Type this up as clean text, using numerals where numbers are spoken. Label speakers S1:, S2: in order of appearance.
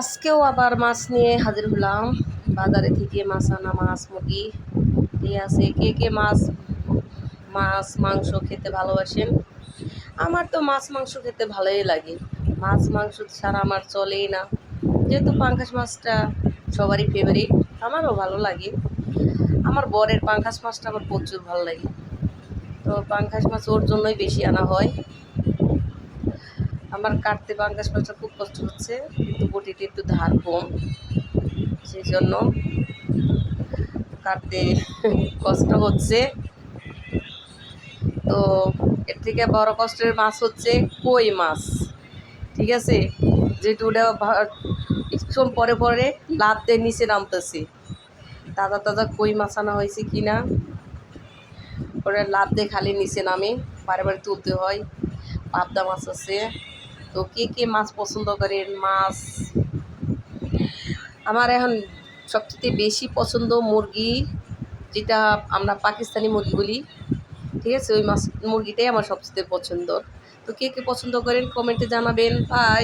S1: আজকেও আবার মাছ নিয়ে হাজির হলাম। বাজারে থেকে মাছ আনা, মাছ মুরগি নিয়ে আছে। কে কে মাছ মাছ মাংস খেতে ভালোবাসেন? আমার তো মাছ মাংস খেতে ভালোই লাগে। মাছ মাংস ছাড়া আমার চলেই না, যেহেতু পাঙ্গাস মাছটা সবারই ফেভারিট। আমারও ভালো লাগে। আমার বরের পাঙ্গাস মাছটা আমার প্রচুর ভালো লাগে, তো পাঙ্গাস মাছ ওর জন্যই বেশি আনা হয়। আমার কাটতে পাঙ্গাস মাছটা খুব কষ্ট হচ্ছে, কিন্তু বটিতে একটু ধার কম, সেই জন্য কাটতে কষ্ট হচ্ছে। তো এর থেকে বড় কষ্টের মাছ হচ্ছে কই মাছ, ঠিক আছে? যেহেতু ওটা কিছুক্ষণ পরে পরে লাফ দিয়ে নিচে নামতেছে। তাজা তাজা কই মাছ আনা হয়েছে কিনা, ওরা লাফ দিয়ে খালি নিচে নামে, বারে বারে তুলতে হয়। পাবদা মাছ আছে। তো কে কে মাছ পছন্দ করেন? মাছ আমার এখন সবচেয়ে বেশি পছন্দ মুরগি, যেটা আমরা পাকিস্তানি মুরগি বলি, ঠিক আছে? ওই মাছ মুরগিটাই আমার সবচেয়ে পছন্দ। তো কে কে পছন্দ করেন কমেন্টে জানাবেন। বাই।